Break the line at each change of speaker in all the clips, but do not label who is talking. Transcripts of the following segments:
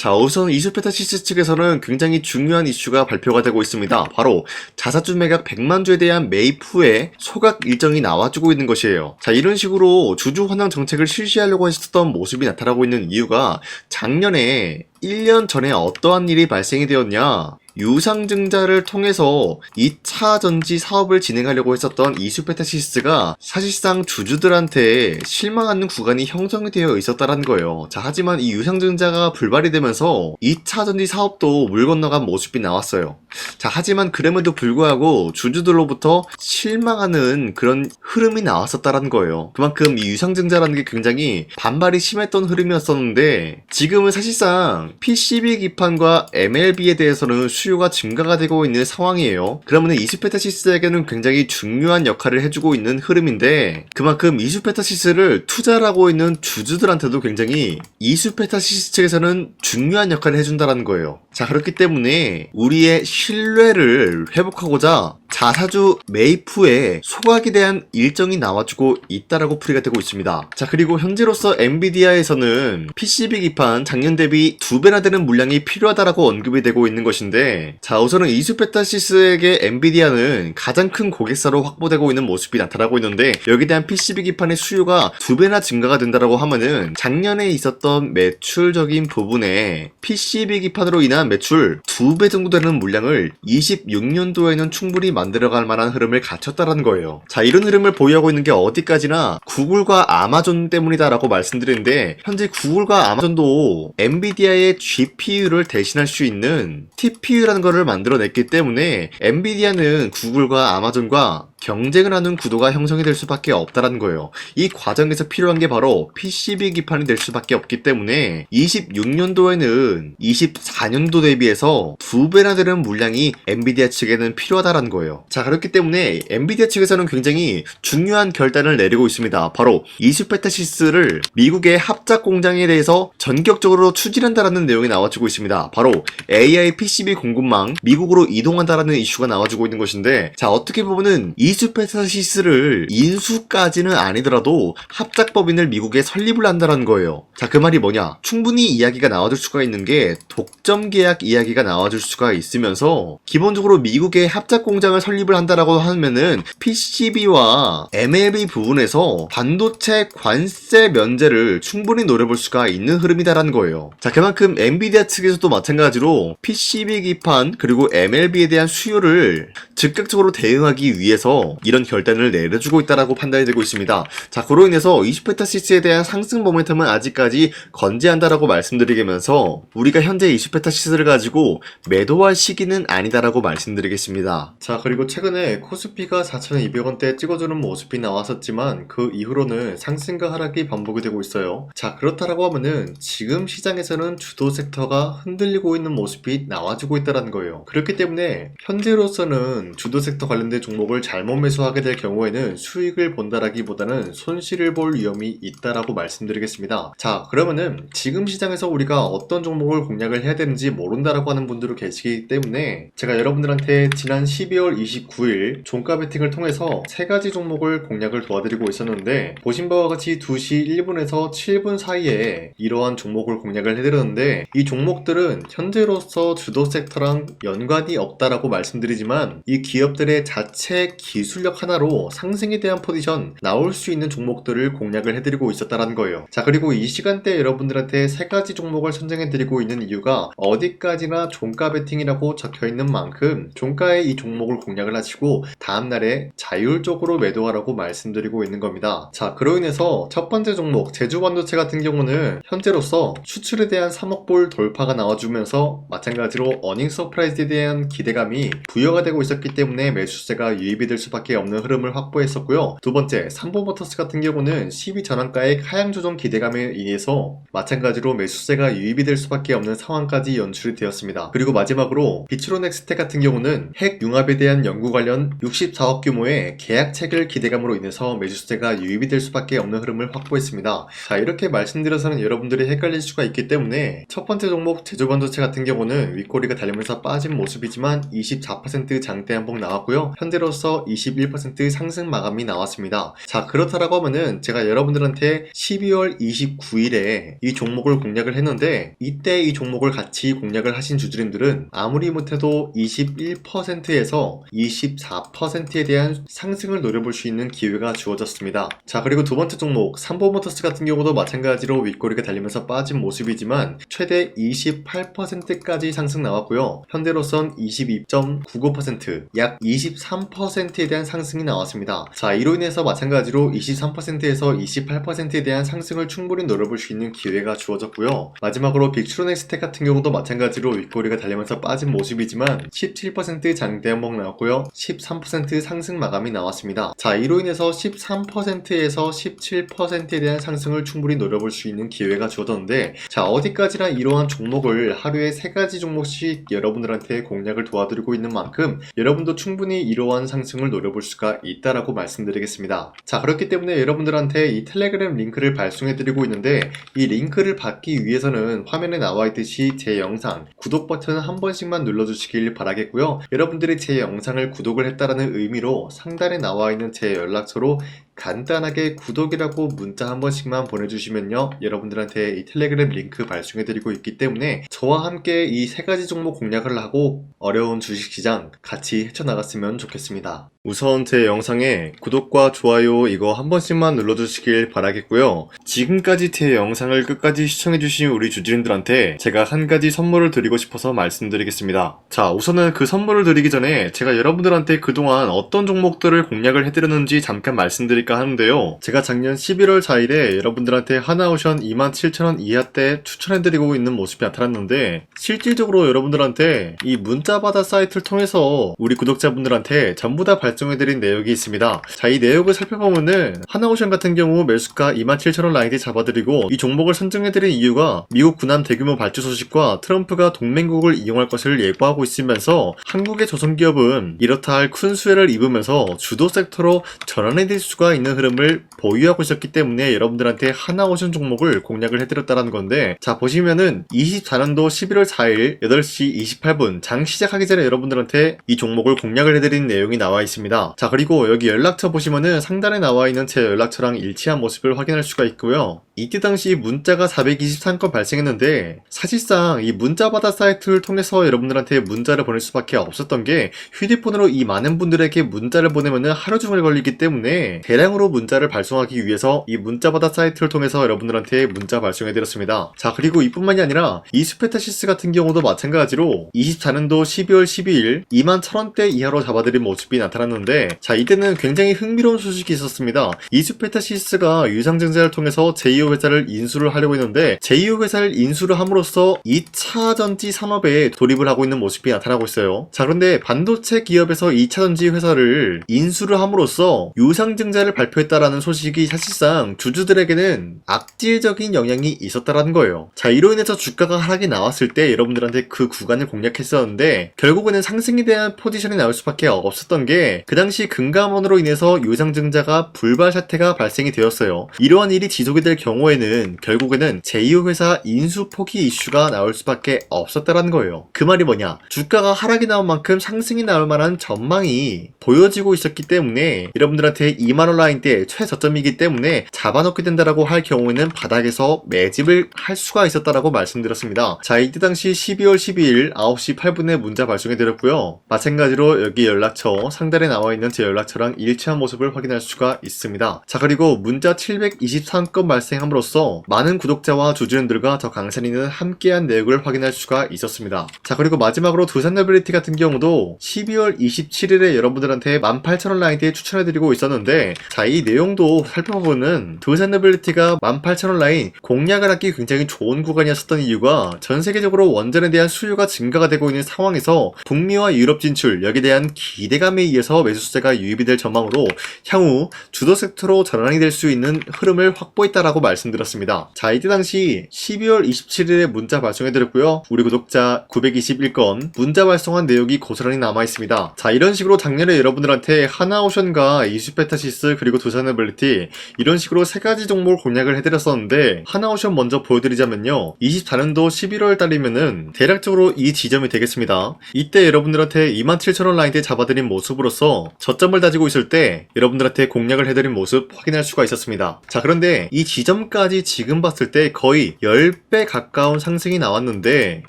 자, 우선 이수페타시스 측에서는 굉장히 중요한 이슈가 발표가 되고 있습니다. 바로 자사주 매각 100만 주에 대한 매입 후에 소각 일정이 나와주고 있는 것이에요. 자, 이런 식으로 주주 환원 정책을 실시하려고 했었던 모습이 나타나고 있는 이유가 작년에 1년 전에 어떠한 일이 발생이 되었냐, 유상증자를 통해서 2차 전지 사업을 진행하려고 했었던 이수페타시스가 사실상 주주들한테 실망하는 구간이 형성이 되어 있었다는 거예요. 자, 하지만 이 유상증자가 불발이 되면서 2차 전지 사업도 물 건너간 모습이 나왔어요. 자, 하지만 그럼에도 불구하고 주주들로부터 실망하는 그런 흐름이 나왔었다는 거예요. 그만큼 이 유상증자라는 게 굉장히 반발이 심했던 흐름이었었는데, 지금은 사실상 PCB 기판과 MLB에 대해서는 수요가 증가가 되고 있는 상황이에요. 그러면 이수페타시스에게는 굉장히 중요한 역할을 해주고 있는 흐름인데, 그만큼 이수페타시스를 투자를 하고 있는 주주들한테도 굉장히 이수페타시스 측에서는 중요한 역할을 해준다는 거예요. 자, 그렇기 때문에 우리의 신뢰를 회복하고자 자사주 매입 후에 소각에 대한 일정이 나와주고 있다라고 풀이가 되고 있습니다. 자, 그리고 현재로서 엔비디아에서는 PCB 기판 작년 대비 2배나 되는 물량이 필요하다라고 언급이 되고 있는 것인데, 자, 우선은 이수페타시스에게 엔비디아는 가장 큰 고객사로 확보되고 있는 모습이 나타나고 있는데, 여기에 대한 PCB 기판의 수요가 2배나 증가가 된다라고 하면은 작년에 있었던 매출적인 부분에 PCB 기판으로 인한 매출 2배 정도 되는 물량을 26년도에는 충분히 만들어갈 만한 흐름을 갖췄다는 거예요. 자, 이런 흐름을 보유하고 있는 게 어디까지나 구글과 아마존 때문이다라고 말씀드리는데, 현재 구글과 아마존도 엔비디아의 GPU를 대신할 수 있는 TPU라는 것을 만들어냈기 때문에 엔비디아는 구글과 아마존과 경쟁을 하는 구도가 형성이 될 수밖에 없다는 거예요. 이 과정에서 필요한 게 바로 PCB 기판이 될 수밖에 없기 때문에 26년도에는 24년도 대비해서 2배나 되는 물량이 엔비디아 측에는 필요하다는 거예요. 자, 그렇기 때문에 엔비디아 측에서는 굉장히 중요한 결단을 내리고 있습니다. 바로 이수페타시스를 미국의 합작 공장에 대해서 전격적으로 추진한다라는 내용이 나와주고 있습니다. 바로 AI PCB 공급망 미국으로 이동한다라는 이슈가 나와주고 있는 것인데, 자, 어떻게 보면은 이수페타시스를 인수까지는 아니더라도 합작법인을 미국에 설립을 한다는 거예요. 자, 그 말이 뭐냐? 충분히 이야기가 나와줄 수가 있는 게 독점 계약 이야기가 나와줄 수가 있으면서, 기본적으로 미국의 합작 공장을 설립을 한다라고 하면은 PCB와 MLB 부분에서 반도체 관세 면제를 충분히 노려볼 수가 있는 흐름이다라는 거예요. 자, 그만큼 엔비디아 측에서도 마찬가지로 PCB 기판 그리고 MLB에 대한 수요를 즉각적으로 대응하기 위해서 이런 결단을 내려주고 있다라고 판단이 되고 있습니다. 자, 그로 인해서 이수페타시스에 대한 상승 모멘텀은 아직까지 건재한다라고 말씀드리면서, 우리가 현재 이수페타시스를 가지고 매도할 시기는 아니다라고 말씀드리겠습니다. 자, 그리고 최근에 코스피가 4,200원대 찍어주는 모습이 나왔었지만 그 이후로는 상승과 하락이 반복이 되고 있어요. 자, 그렇다라고 하면은 지금 시장에서는 주도 섹터가 흔들리고 있는 모습이 나와주고 있다는 거예요. 그렇기 때문에 현재로서는 주도 섹터 관련된 종목을 잘못 매수하게 될 경우에는 수익을 본다라기보다는 손실을 볼 위험이 있다라고 말씀드리겠습니다. 자, 그러면은 지금 시장에서 우리가 어떤 종목을 공략을 해야 되는지 모른다라고 하는 분들도 계시기 때문에 제가 여러분들한테 지난 12월 29일 종가 베팅을 통해서 3가지 종목을 공략을 도와드리고 있었는데, 보신 바와 같이 2시 1분에서 7분 사이에 이러한 종목을 공략을 해드렸는데, 이 종목들은 현재로서 주도 섹터랑 연관이 없다라고 말씀드리지만 이 기업들의 자체 기술력 하나로 상승에 대한 포지션 나올 수 있는 종목들을 공략을 해드리고 있었다는 거예요. 자, 그리고 이 시간대에 여러분들한테 3가지 종목을 선정해드리고 있는 이유가, 어디까지나 종가 베팅이라고 적혀있는 만큼 종가에 이 종목을 공략을 하시고 다음날에 자율적으로 매도하라고 말씀드리고 있는 겁니다. 자, 그로 인해서 첫 번째 종목 제주반도체 같은 경우는 현재로서 수출에 대한 3억 불 돌파가 나와주면서 마찬가지로 어닝 서프라이즈에 대한 기대감이 부여가 되고 있었기 때문에 매수세가 유입이 될 수밖에 없는 흐름을 확보했었고요. 두 번째, 삼보모터스 같은 경우는 12 전환가의 하향 조정 기대감에 의해서 마찬가지로 매수세가 유입이 될 수밖에 없는 상황까지 연출이 되었습니다. 그리고 마지막으로 빅스로넥스텍 같은 경우는 핵 융합에 대한 연구 관련 64억 규모의 계약 체결 기대감으로 인해서 매수세가 유입이 될 수밖에 없는 흐름을 확보했습니다. 자, 이렇게 말씀드려서는 여러분들이 헷갈릴 수가 있기 때문에 첫 번째 종목 제조반도체 같은 경우는 윗꼬리가 달리면서 빠진 모습이지만 24% 장대 한봉 나왔고요. 현재로서 21% 상승 마감이 나왔습니다. 자, 그렇다라고 하면은 제가 여러분들한테 12월 29일에 이 종목을 공략을 했는데 이때 이 종목을 같이 공략을 하신 주주님들은 아무리 못해도 21%에서 24%에 대한 상승을 노려볼 수 있는 기회가 주어졌습니다. 자, 그리고 두 번째 종목 삼보모터스 같은 경우도 마찬가지로 윗꼬리가 달리면서 빠진 모습이지만 최대 28%까지 상승 나왔고요. 현재로선 22.99%, 약 23%에 대한 상승이 나왔습니다. 자, 이로 인해서 마찬가지로 23%에서 28%에 대한 상승을 충분히 노려볼 수 있는 기회가 주어졌고요. 마지막으로 빅스로넥스텍 같은 경우도 마찬가지로 윗꼬리가 달리면서 빠진 모습이지만 17% 장대 한봉 나왔고요. 13% 상승 마감이 나왔습니다. 자, 이로 인해서 13%에서 17%에 대한 상승을 충분히 노려볼 수 있는 기회가 주어졌는데, 자, 어디까지나 이러한 종목을 하루에 3가지 종목씩 여러분들한테 공략을 도와드리고 있는 만큼 여러분도 충분히 이러한 상승을 노려볼 수가 있다라고 말씀드리겠습니다. 자, 그렇기 때문에 여러분들한테 이 텔레그램 링크를 발송해드리고 있는데, 이 링크를 받기 위해서는 화면에 나와 있듯이 제 영상 구독 버튼 한 번씩만 눌러주시길 바라겠고요. 여러분들이 제 영상을 구독을 했다라는 의미로 상단에 나와 있는 제 연락처로 간단하게 구독이라고 문자 한 번씩만 보내주시면요, 여러분들한테 이 텔레그램 링크 발송해드리고 있기 때문에 저와 함께 이 3가지 종목 공략을 하고 어려운 주식시장 같이 헤쳐나갔으면 좋겠습니다. 우선 제 영상에 구독과 좋아요 이거 한 번씩만 눌러주시길 바라겠고요. 지금까지 제 영상을 끝까지 시청해주신 우리 주주님들한테 제가 한 가지 선물을 드리고 싶어서 말씀드리겠습니다. 자, 우선은 그 선물을 드리기 전에 제가 여러분들한테 그동안 어떤 종목들을 공략을 해드렸는지 잠깐 말씀드릴까 하는데요. 제가 작년 11월 4일에 여러분들한테 하나오션 27,000원 이하대 추천해드리고 있는 모습이 나타났는데, 실질적으로 여러분들한테 이 문자바다 사이트를 통해서 우리 구독자분들한테 전부 다 발송해드린 내역이 있습니다. 자, 이 내역을 살펴보면은 하나오션 같은 경우 매수가 27,000원 라인에 잡아드리고 이 종목을 선정해드린 이유가 미국 군함 대규모 발주 소식과 트럼프가 동맹국을 이용할 것을 예고하고 있으면서 한국의 조선기업은 이렇다 할 큰 수혜를 입으면서 주도 섹터로 전환해질 수가 있는 흐름을 보유하고 있었기 때문에 여러분들한테 하나오션 종목을 공략을 해드렸다는 건데, 자, 보시면은 24년도 11월 4일 8시 28분 장 시작하기 전에 여러분들한테 이 종목을 공략을 해드린 내용이 나와 있습니다. 자, 그리고 여기 연락처 보시면은 상단에 나와 있는 제 연락처랑 일치한 모습을 확인할 수가 있고요. 이때 당시 문자가 423건 발생했는데, 사실상 이 문자바다 사이트를 통해서 여러분들한테 문자를 보낼 수밖에 없었던 게, 휴대폰으로 이 많은 분들에게 문자를 보내면은 하루 종일 걸리기 때문에 대량으로 문자를 발송하기 위해서 이 문자바다 사이트를 통해서 여러분들한테 문자 발송해드렸습니다. 자, 그리고 이뿐만이 아니라 이스페타시스 같은 경우도 마찬가지로 24년도 12월 12일 21,000원대 이하로 잡아드린 모습이 나타났는데, 자, 이때는 굉장히 흥미로운 소식이 있었습니다. 이스페타시스가 유상증자를 통해서 제2호 회사를 인수를 하려고 했는데, 제2호 회사를 인수를 함으로써 2차 전지 산업에 돌입을 하고 있는 모습이 나타나고 있어요. 자, 그런데 반도체 기업에서 2차 전지 회사를 인수를 함으로써 유상증자를 발표했다라는 소식이 사실상 주주들에게는 악질적인 영향이 있었다라는 거예요. 자, 이로 인해서 주가가 하락이 나왔을 때 여러분들한테 그 구간을 공략했었는데, 결국에는 상승에 대한 포지션이 나올 수밖에 없었던 게, 그 당시 금감원으로 인해서 유상증자가 불발 사태가 발생이 되었어요. 이러한 일이 지속이 될 경우에는 결국에는 제2호 회사 인수 포기 이슈가 나올 수밖에 없었다라는 거예요. 그 말이 뭐냐, 주가가 하락이 나온 만큼 상승이 나올 만한 전망이 보여지고 있었기 때문에 여러분들한테 2만원 라인대 최저점이기 때문에 잡아놓게 된다라고 할 경우에는 바닥에서 매집을 할 수가 있었다라고 말씀드렸습니다. 자, 이때 당시 12월 12일 9시 8분에 문자 발송해드렸고요. 마찬가지로 여기 연락처 상단에 나와있는 제 연락처랑 일치한 모습을 확인할 수가 있습니다. 자, 그리고 문자 723건 발생함으로써 많은 구독자와 주주님들과 저 강산이는 함께한 내역을 확인할 수가 있었습니다. 자, 그리고 마지막으로 두산노빌리티 같은 경우도 12월 27일에 여러분들한테 18,000원 라인대에 추천해드리고 있었는데, 자, 이 내용도 살펴보면 두산노빌리티가 18,000원 라인 공략을 하기 굉장히 좋은 구간이었었던 이유가 전 세계적으로 원전에 대한 수요가 증가가 되고 있는 상황에서 북미와 유럽 진출, 여기에 대한 기대감에 의해서 매수세가 유입이 될 전망으로 향후 주도 섹터로 전환이 될 수 있는 흐름을 확보했다라고 말씀드렸습니다. 자, 이때 당시 12월 27일에 문자 발송해드렸고요. 우리 구독자 921건 문자 발송한 내용이 고스란히 남아있습니다. 자, 이런 식으로 작년에 여러분들한테 하나오션과 이슈페타시스 그리고 두산에빌리티 이런 식으로 세 가지 종목을 공략을 해드렸었는데, 하나오션 먼저 보여드리자면요, 24년도 11월 달이면은 대략적으로 이 지점이 되겠습니다. 이때 여러분들한테 27,000원 라인대 잡아드린 모습으로서 저점을 다지고 있을 때 여러분들한테 공략을 해드린 모습 확인할 수가 있었습니다. 자, 그런데 이 지점까지 지금 봤을 때 거의 10배 가까운 상승이 나왔는데,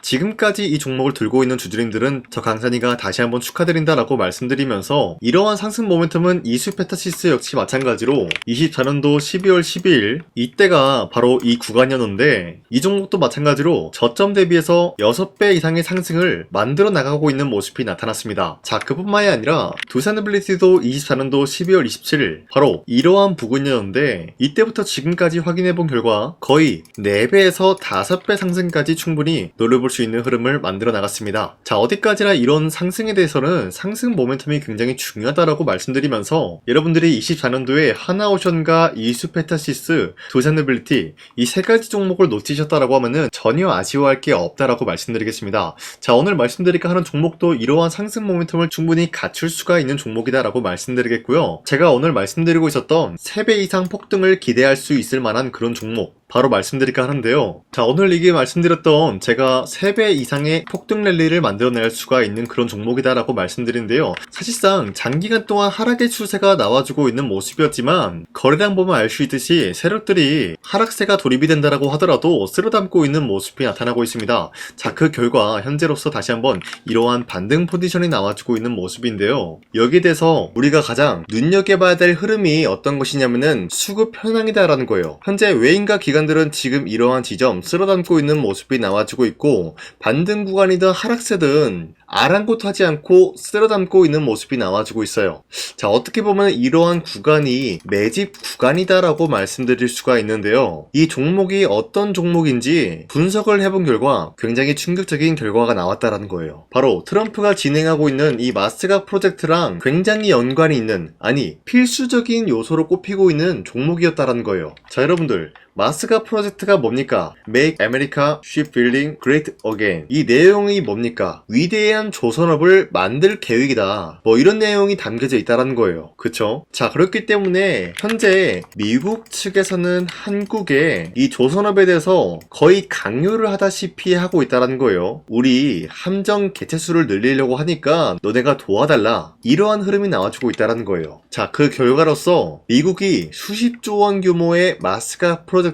지금까지 이 종목을 들고 있는 주주님들은 저 강산이가 다시 한번 축하드린다라고 말씀드리면서, 이러한 상승 모멘텀은 이슈페타시스 역시 마찬가지로 24년도 12월 12일 이때가 바로 이 구간이었는데, 이 종목도 마찬가지로 저점 대비해서 6배 이상의 상승을 만들어 나가고 있는 모습이 나타났습니다. 자, 그뿐만이 아니라 두산에빌리티도 24년도 12월 27일 바로 이러한 부근이었는데, 이때부터 지금까지 확인해본 결과 거의 4배에서 5배 상승까지 충분히 노려볼 수 있는 흐름을 만들어 나갔습니다. 자, 어디까지나 이런 상승에 대해서는 상승 모멘텀이 굉장히 중요하다라고 말씀드리면서, 여러분들이 24년도에 하나오션과 이슈페타시스, 두산에빌리티 이 세 가지 종목을 놓치셨다라고 하면은 전혀 아쉬워할 게 없다라고 말씀드리겠습니다. 자, 오늘 말씀드릴까 하는 종목도 이러한 상승 모멘텀을 충분히 갖출 수가 있는 종목이다라고 말씀드리겠고요. 제가 오늘 말씀드리고 있었던 3배 이상 폭등을 기대할 수 있을 만한 그런 종목 바로 말씀드릴까 하는데요. 자, 오늘 이게 말씀드렸던 제가 3배 이상의 폭등 랠리를 만들어낼 수가 있는 그런 종목이다라고 말씀드리는데요. 사실상 장기간 동안 하락의 추세가 나와주고 있는 모습이었지만, 거래량 보면 알 수 있듯이 세력들이 하락세가 돌입이 된다라고 하더라도 쓸어담고 있는 모습이 나타나고 있습니다. 자, 그 결과 현재로서 다시 한번 이러한 반등 포지션이 나와주고 있는 모습인데요. 여기에 대해서 우리가 가장 눈여겨봐야 될 흐름이 어떤 것이냐면은 수급 현황이다라는 거예요. 현재 외인과 기관들은 지금 이러한 지점 쓸어담고 있는 모습이 나와주고 있고, 반등 구간이든 하락세든 아랑곳하지 않고 쓸어담고 있는 모습이 나와주고 있어요. 자, 어떻게 보면 이러한 구간이 매집 구간이다라고 말씀드릴 수가 있는데요. 이 종목이 어떤 종목인지 분석을 해본 결과 굉장히 충격적인 결과가 나왔다라는 거예요. 바로 트럼프가 진행하고 있는 이 마스가 프로젝트랑 굉장히 연관이 있는, 아니 필수적인 요소로 꼽히고 있는 종목이었다라는 거예요. 자, 여러분들, 마스가 프로젝트가 뭡니까? Make America Shipbuilding Great Again. 이 내용이 뭡니까? 위대한 조선업을 만들 계획이다. 뭐 이런 내용이 담겨져 있다는 거예요. 그쵸? 자, 그렇기 때문에 현재 미국 측에서는 한국에 이 조선업에 대해서 거의 강요를 하다시피 하고 있다는 거예요. 우리 함정 개체수를 늘리려고 하니까 너네가 도와달라. 이러한 흐름이 나와주고 있다는 거예요. 자, 그 결과로서 미국이 수십조 원 규모의 마스가 프로젝트에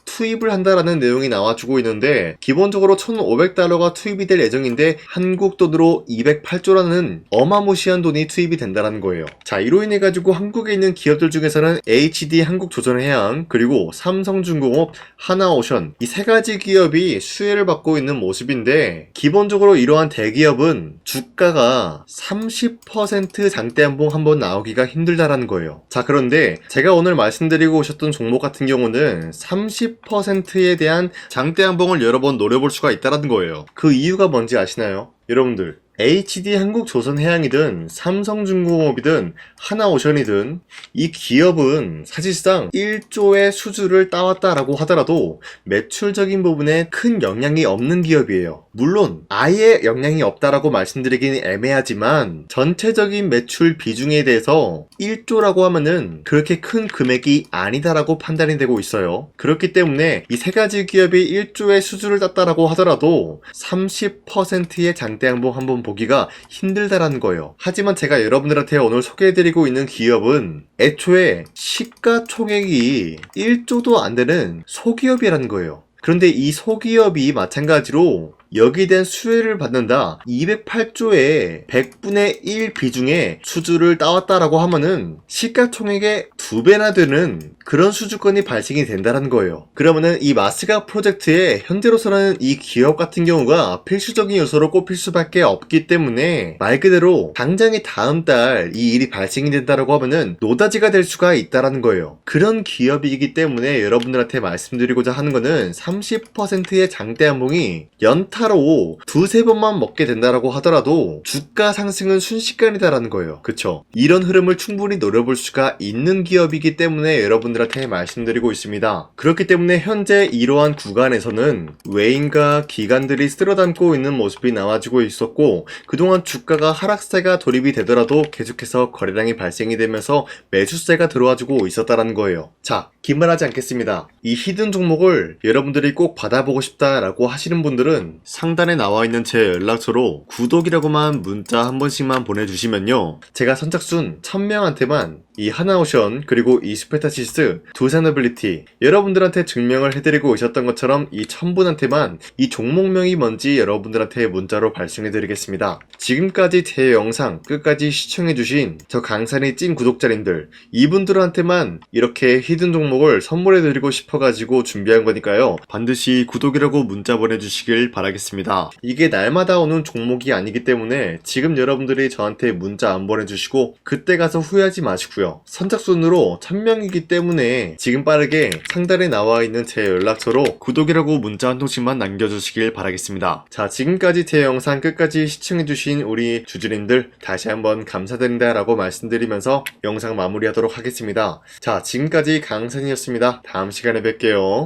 투입을 한다라는 내용이 나와주고 있는데, 기본적으로 1,500달러가 투입이 될 예정인데 한국 돈으로 208조라는 어마무시한 돈이 투입이 된다는 거예요. 자, 이로 인해 가지고 한국에 있는 기업들 중에서는 HD 한국조선해양, 그리고 삼성중공업, 하나오션 이 세 가지 기업이 수혜를 받고 있는 모습인데, 기본적으로 이러한 대기업은 주가가 30% 장대한봉 한번 나오기가 힘들다라는 거예요. 자, 그런데 제가 오늘 말씀드리고 오셨던 종목 같은 경우는 30%에 대한 장대한봉을 여러 번 노려볼 수가 있다는 거예요. 그 이유가 뭔지 아시나요? 여러분들, HD 한국조선해양이든 삼성중공업이든 하나오션이든 이 기업은 사실상 1조의 수주를 따왔다라고 하더라도 매출적인 부분에 큰 영향이 없는 기업이에요. 물론 아예 영향이 없다라고 말씀드리긴 애매하지만, 전체적인 매출 비중에 대해서 1조라고 하면은 그렇게 큰 금액이 아니다라고 판단이 되고 있어요. 그렇기 때문에 이 세 가지 기업이 1조의 수주를 땄다라고 하더라도 30%의 장대양봉 한번 보기가 힘들다라는 거예요. 하지만 제가 여러분들한테 오늘 소개해드리고 있는 기업은 애초에 시가총액이 1조도 안 되는 소기업이라는 거예요. 그런데 이 소기업이 마찬가지로 여기에 대한 수혜를 받는다, 208조의 100분의 1 비중의 수주를 따왔다라고 하면은 시가총액의 2배나 되는 그런 수주권이 발생이 된다는 거예요. 그러면은 이 마스가 프로젝트에 현재로서는 이 기업 같은 경우가 필수적인 요소로 꼽힐 수밖에 없기 때문에, 말 그대로 당장에 다음 달 이 일이 발생이 된다라고 하면은 노다지가 될 수가 있다라는 거예요. 그런 기업이기 때문에 여러분들한테 말씀드리고자 하는 거는 30%의 장대한봉이 연타 한타로 두세 번만 먹게 된다라고 하더라도 주가 상승은 순식간이다라는 거예요. 그쵸? 이런 흐름을 충분히 노려볼 수가 있는 기업이기 때문에 여러분들한테 말씀드리고 있습니다. 그렇기 때문에 현재 이러한 구간에서는 외인과 기관들이 쓸어담고 있는 모습이 나와지고 있었고, 그동안 주가가 하락세가 돌입이 되더라도 계속해서 거래량이 발생이 되면서 매수세가 들어와주고 있었다라는 거예요. 자, 긴말하지 않겠습니다. 이 히든 종목을 여러분들이 꼭 받아보고 싶다라고 하시는 분들은 상단에 나와 있는 제 연락처로 구독이라고만 문자 한 번씩만 보내주시면요, 제가 선착순 1000명한테만 이 하나오션 그리고 이 스페타시스 두산어빌리티 여러분들한테 증명을 해드리고 있었던 것처럼 이 1000분한테만 이 종목명이 뭔지 여러분들한테 문자로 발송해드리겠습니다. 지금까지 제 영상 끝까지 시청해주신 저 강산의 찐 구독자님들, 이분들한테만 이렇게 히든 종목을 선물해드리고 싶어가지고 준비한 거니까요, 반드시 구독이라고 문자 보내주시길 바라겠습니다. 이게 날마다 오는 종목이 아니기 때문에 지금 여러분들이 저한테 문자 안 보내주시고 그때 가서 후회하지 마시고요. 선착순으로 1000명이기 때문에 지금 빠르게 상단에 나와 있는 제 연락처로 구독이라고 문자 한 통씩만 남겨주시길 바라겠습니다. 자, 지금까지 제 영상 끝까지 시청해주신 우리 주주님들 다시 한번 감사드린다 라고 말씀드리면서 영상 마무리하도록 하겠습니다. 자, 지금까지 강산이었습니다. 다음 시간에 뵐게요.